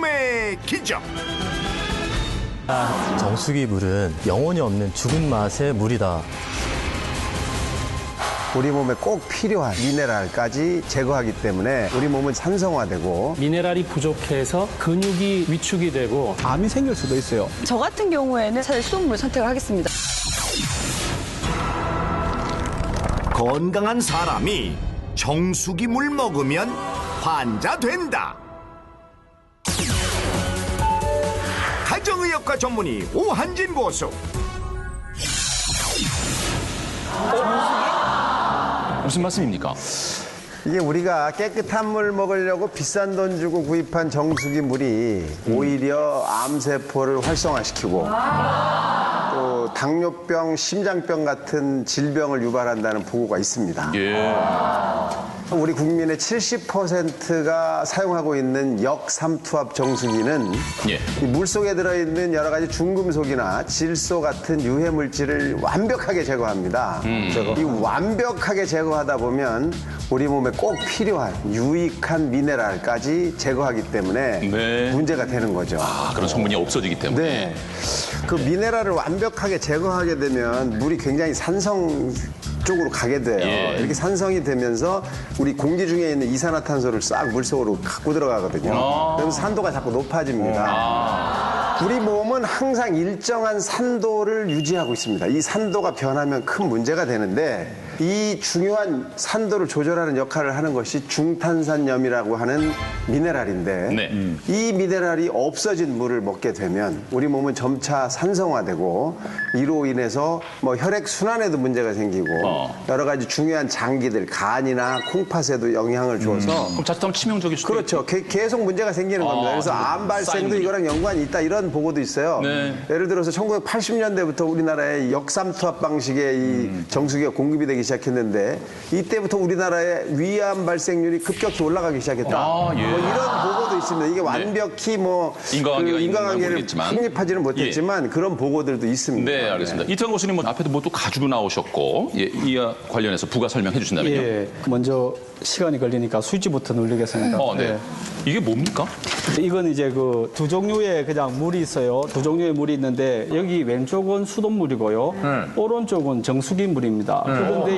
몸의 기적. 정수기 물은 영혼이 없는 죽은 맛의 물이다. 우리 몸에 꼭 필요한 미네랄까지 제거하기 때문에 우리 몸은 산성화되고 미네랄이 부족해서 근육이 위축이 되고 암이 생길 수도 있어요. 저 같은 경우에는 사실 수돗물을 선택을 하겠습니다. 건강한 사람이 정수기 물 먹으면 환자 된다. 가정의학과 전문의 오한진 고수. 무슨 말씀입니까? 이게 우리가 깨끗한 물 먹으려고 비싼 돈 주고 구입한 정수기 물이 오히려 암세포를 활성화시키고 또 당뇨병, 심장병 같은 질병을 유발한다는 보고가 있습니다. 예. 우리 국민의 70%가 사용하고 있는 역삼투압 정수기는 예. 이 물속에 들어있는 여러 가지 중금속이나 질소 같은 유해 물질을 완벽하게 제거합니다. 이 완벽하게 제거하다 보면 우리 몸에 꼭 필요한 유익한 미네랄까지 제거하기 때문에 네. 문제가 되는 거죠. 아, 그런 성분이 없어지기 때문에. 네. 그 미네랄을 완벽하게 제거하게 되면 물이 굉장히 산성 쪽으로 가게 돼요. 예. 이렇게 산성이 되면서 우리 공기 중에 있는 이산화탄소를 싹 물속으로 갖고 들어가거든요. 그래서 산도가 자꾸 높아집니다. 우리 몸은 항상 일정한 산도를 유지하고 있습니다. 이 산도가 변하면 큰 문제가 되는데 이 중요한 산도를 조절하는 역할을 하는 것이 중탄산염이라고 하는 미네랄인데 네. 이 미네랄이 없어진 물을 먹게 되면 우리 몸은 점차 산성화되고 이로 인해서 뭐 혈액 순환에도 문제가 생기고 여러 가지 중요한 장기들, 간이나 콩팥에도 영향을 줘서 그럼 자칫하면 치명적일 수도 그렇죠. 계속 문제가 생기는 겁니다. 그래서 암 발생도 이거랑 연관이 있다 이런 보고도 있어요. 네. 예를 들어서 1980년대부터 우리나라에 역삼투압 방식의 이 정수기가 공급이 되기 시작했는데 이때부터 우리나라의 위암 발생률이 급격히 올라가기 시작했다. 아, 예. 뭐 이런 보고도 있습니다. 이게 완벽히 뭐 인과관계가 있는지는 인과관계를 모르겠지만. 확립하지는 못했지만 그런 보고들도 있습니다. 네, 알겠습니다. 이태원 교수님 뭐 앞에도 뭐 또 가지고 나오셨고 예, 이와 관련해서 부가 설명해 주신다면요. 예, 먼저 시간이 걸리니까 스위치부터 누르겠습니다. 네. 예. 이게 뭡니까? 이건 이제 그 두 종류의 그냥 물이 있어요. 두 종류의 물이 있는데 여기 왼쪽은 수돗물이고요. 오른쪽은 정수기 물입니다. 그런데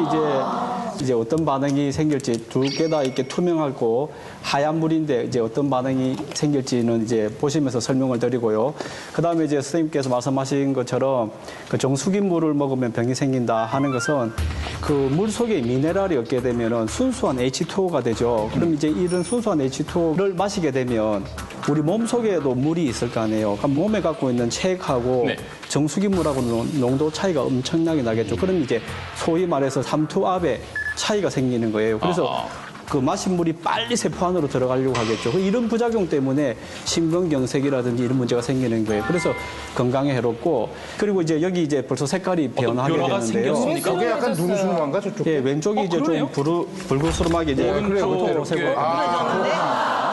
이제 어떤 반응이 생길지 두 개 다 이렇게 투명하고 하얀 물인데 이제 어떤 반응이 생길지는 이제 보시면서 설명을 드리고요. 그다음에 이제 선생님께서 말씀하신 것처럼 그 정수기 물을 먹으면 병이 생긴다 하는 것은 그 물 속에 미네랄이 없게 되면은 순수한 H2O가 되죠. 그럼 이제 이런 순수한 H2O를 마시게 되면 우리 몸 속에도 물이 있을 거 아니에요. 그럼 몸에 갖고 있는 체액하고 네. 정수기 물하고 농도 차이가 엄청나게 나겠죠. 그럼 이제 소위 말해서 삼투압의 차이가 생기는 거예요. 그래서 그 마신 물이 빨리 세포 안으로 들어가려고 하겠죠. 이런 부작용 때문에 심근경색이라든지 이런 문제가 생기는 거예요. 그래서 건강에 해롭고 그리고 이제 여기 이제 벌써 색깔이 변하게 변화가 되는데요. 생겼습니까? 저게 약간 누르시는 건가 저쪽? 예, 왼쪽이 이제 그러네요? 좀 불그스름하게 이제 오른쪽 이렇게.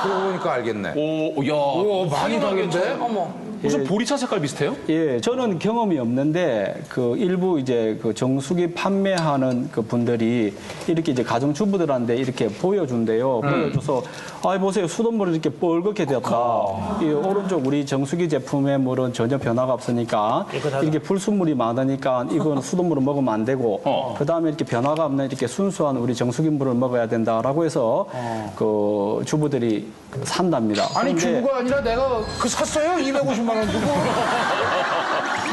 그러고 보니까 알겠네. 오, 야. 오, 많이 다른데? 무슨 보리차 색깔 비슷해요? 예, 저는 경험이 없는데 그 일부 이제 그 정수기 판매하는 그 분들이 이렇게 이제 가정주부들한테 이렇게 보여준대요. 보여줘서 아 보세요 수돗물이 이렇게 뻘겋게 되었다. 이 오른쪽 우리 정수기 제품의 물은 전혀 변화가 없으니까 이렇게 불순물이 많으니까 이건 수돗물을 먹으면 안 되고 그 다음에 이렇게 변화가 없는 이렇게 순수한 우리 정수기 물을 먹어야 된다라고 해서 그 주부들이 산답니다. 아니 그런데 주부가 아니라 내가 그 샀어요? 250만 원 주고.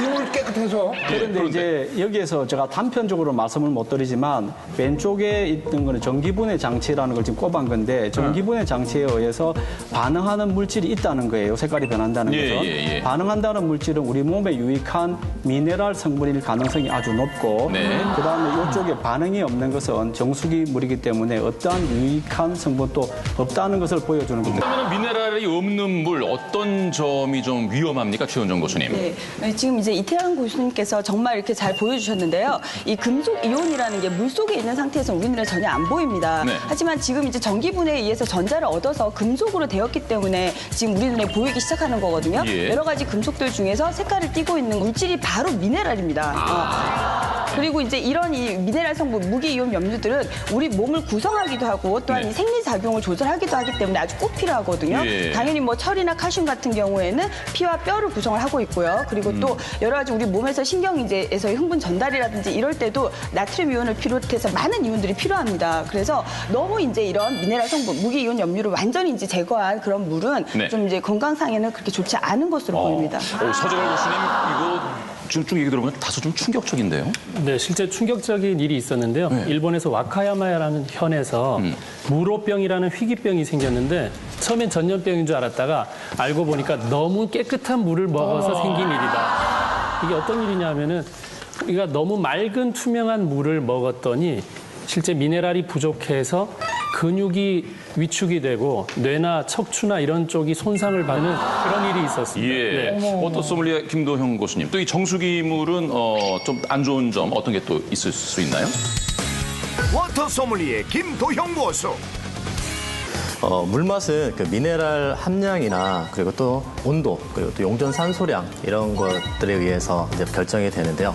이물 깨끗해서. 그런데 이제 여기에서 제가 단편적으로 말씀을 못 드리지만 왼쪽에 있는 거는 전기분해 장치라는 걸 지금 꼽은 건데 전기분해 장치에 의해서 반응하는 물질이 있다는 거예요. 색깔이 변한다는 예, 거죠. 예, 예. 반응한다는 물질은 우리 몸에 유익한 미네랄 성분일 가능성이 아주 높고 네. 그다음에 이쪽에 반응이 없는 것은 정수기 물이기 때문에 어떠한 유익한 성분도 없다는 것을 보여주는 겁니다. 그러면 미네랄이 없는 물 어떤 점이 좀 위험합니까, 최원정 교수님? 네, 지금 이제 이태양 교수님께서 정말 이렇게 잘 보여주셨는데요. 이 금속 이온이라는 게 물속에 있는 상태에서 우리 눈에 전혀 안 보입니다. 네. 하지만 지금 이제 전기분해에 의해서 전자를 얻어서 금속으로 되었기 때문에 지금 우리 눈에 보이기 시작하는 거거든요. 예. 여러 가지 금속들 중에서 색깔을 띠고 있는 물질이 바로 미네랄입니다. 그리고 이제 이런 이 미네랄 성분, 무기이온 염류들은 우리 몸을 구성하기도 하고 또한 네. 이 생리작용을 조절하기도 하기 때문에 아주 꼭 필요하거든요. 예. 당연히 뭐 철이나 칼슘 같은 경우에는 피와 뼈를 구성을 하고 있고요. 그리고 또 여러 가지 우리 몸에서 신경이제에서의 흥분 전달이라든지 이럴 때도 나트륨 이온을 비롯해서 많은 이온들이 필요합니다. 그래서 너무 이제 이런 미네랄 성분, 무기이온 염류를 완전히 이제 제거한 그런 물은 네. 좀 이제 건강상에는 그렇게 좋지 않은 것으로 보입니다. 서정월 교수님 이거 쭉 얘기 들어보면 다소 좀 충격적인데요. 네, 실제 충격적인 일이 있었는데요. 일본에서 와카야마라는 현에서 무로병이라는 희귀병이 생겼는데 처음엔 전염병인 줄 알았다가 알고 보니까 너무 깨끗한 물을 먹어서 생긴 일이다. 이게 어떤 일이냐면은 우리가 너무 맑은 투명한 물을 먹었더니 실제 미네랄이 부족해서 근육이 위축이 되고 뇌나 척추나 이런 쪽이 손상을 받는 그런 일이 있었습니다. 예. 네. 어떤 소믈리에 김도형 교수님. 또 이 정수기물은 좀 안 좋은 점 어떤 게 또 있을 수 있나요? 워터 소믈리에 김도형 고수. 물맛은 그 미네랄 함량이나 그리고 또 온도 그리고 또 용존 산소량 이런 것들에 의해서 이제 결정이 되는데요.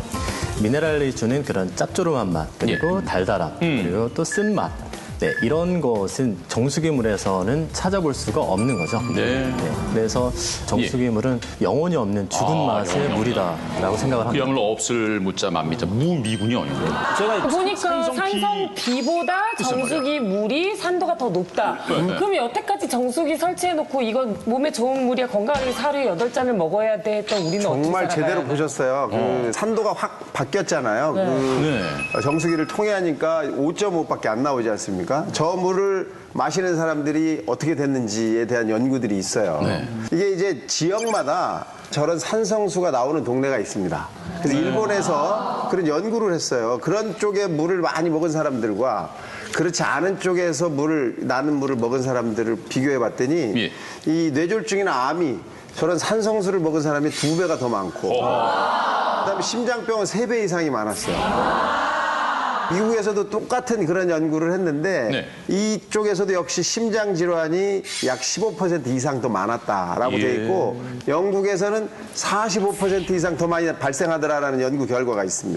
미네랄이 주는 그런 짭조름한 맛 그리고 달달함 그리고 또 쓴맛 네, 이런 것은 정수기물에서는 찾아볼 수가 없는 거죠. 네. 그래서 정수기물은 영혼이 없는 죽은 맛의 물이다라고 생각을 합니다. 그야말로 없을 무자 만미자 무미군이 아니고. 보니까 산성 B보다 정수기 물이 산도가 더 높다. 그럼 여태까지 정수기 설치해놓고 이건 몸에 좋은 물이야 건강하게 하루에 8잔을 먹어야 돼 했던 우리는 정말 어떻게 제대로 살아가야 돼? 보셨어요. 그 산도가 확 바뀌었잖아요. 네. 정수기를 통해하니까 5.5밖에 안 나오지 않습니까? 저 물을 마시는 사람들이 어떻게 됐는지에 대한 연구들이 있어요. 네. 이게 이제 지역마다 저런 산성수가 나오는 동네가 있습니다. 그래서 일본에서 그런 연구를 했어요. 그런 쪽에 물을 많이 먹은 사람들과 그렇지 않은 쪽에서 나는 물을 먹은 사람들을 비교해 봤더니 예. 이 뇌졸중이나 암이 저런 산성수를 먹은 사람이 2배가 더 많고 그다음에 심장병은 3배 이상이 많았어요. 미국에서도 똑같은 그런 연구를 했는데 네. 이쪽에서도 역시 심장 질환이 약 15% 이상 더 많았다라고 예. 돼 있고 영국에서는 45% 이상 더 많이 발생하더라라는 연구 결과가 있습니다.